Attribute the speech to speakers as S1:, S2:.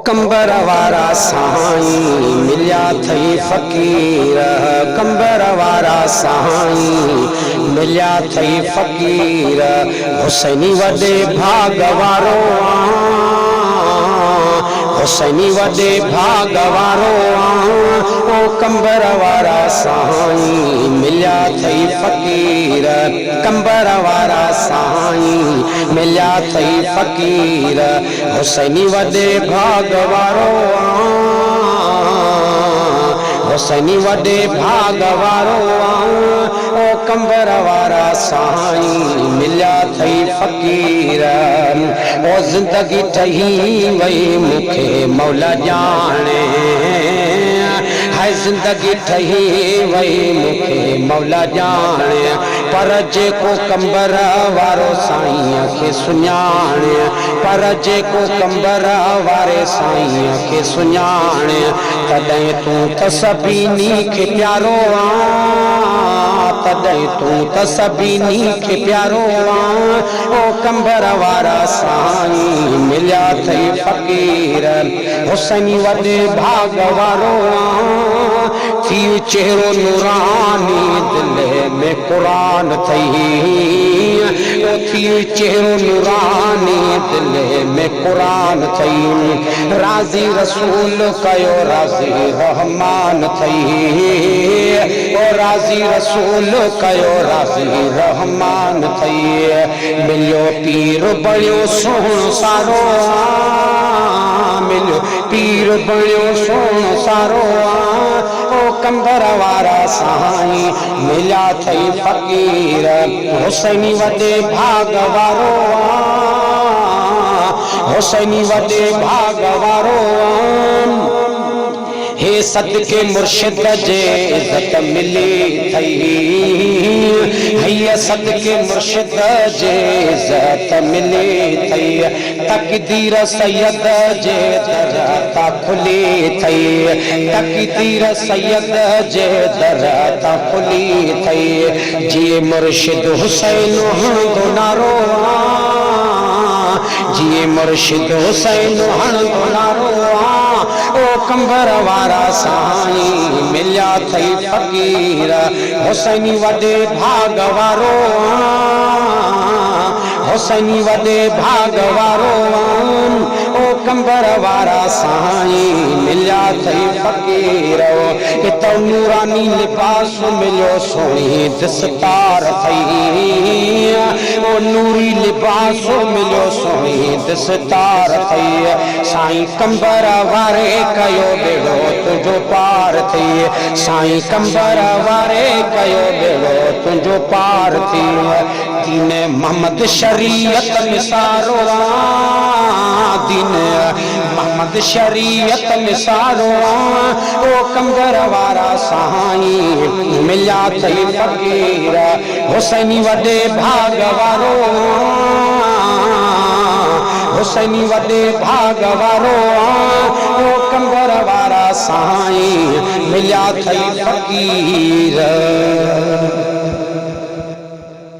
S1: कंबर वारा साईं मिलिया थई फ़कीर, कंबर वारा साईं मिलिया थई फ़कीर। हुसैनी वॾे भाग वारो हुसैनी वॾे भाग वारो ओ कंबर वारा साईं मिलिया थई फ़कीर, कंबर वारा साईं मिलिया थई फ़कीर। हुसैनी वॾे भाग वारो हुसैनी वॾे भाग वारो ओ कंबर वारा साईं मिलिया थई फ़कीर। ओ ज़िंदगी ठही वई मूंखे मौला ॼाणे, हाय ज़िंदगी ठही वई मूंखे मौला ॼाणे। पर जेको कंबर वारो साईं खे सुञाणे, पर जेको कंबर वारे साईं खे सुञाणे, तॾहिं तूं त सभिनी खे प्यारो तॾहिं तूं त सभिनी खे प्यारो ओ कंबर वारा साईं मिलिया थई फ़कीर। हुसैनी वॾे भाग वारो थी चेहरो नूरानी दिल में क़ुरान थई, ओ थी चेहरो नूरानी दिल में क़ुरान थई। राज़ी रसूल कयो राज़ी रहमान थई, ओ राज़ी रसूल कयो राज़ी रहमान थई। मिलियो पीर बणियो सोहणो सारो, मिलियो पीर बणियो सोहणो सारो ओ कंबर वारा साईं मिलिया थई फ़कीर। हुसैनी वॾे भाग वारो हुसैनी वॾे भाग वारो हे सदके मुर्शिद जे इज़्ज़त मिली थई, हे सदके मुर्शिद जे इज़्ज़त मिली थई। तक़दीर सैयद जे दर तां खुली थई, तक़दीर सैयद जे दर तां खुली थई। जिए मुर्शिद हुसैन हणंदो नारो, जिए मुर्शिद हुसैन हणंदो नारो ओ कंबर वारा साईं मिलिया थई फ़कीर। हुसैनी वॾे भाग वारो हुसैनी वॾे भाग वारो ओ कंबर वारा साईं मिलिया थई फ़कीर। हितो नूरानी लिबास मिलियो सोणी दस्तार थई, ओ नूरी लिबास मिलियो सोणी दस्तार थई। साईं कंबर वारे कयो बेड़ो तुंहिंजो पार थी, साईं कंबर वारे कयो बेड़ो तुंहिंजो पार थी। दीन मोहम्मद शरीयत निसारो, दीन मोहम्मद शरीयत निसारो ओ कंबर वारा साईं मिलिया थई फ़कीर। हुसैनी वॾे भाग वारो हुसैनी वॾे भाग वारो ओ कंबर वारा साईं मिलिया थई फ़कीर।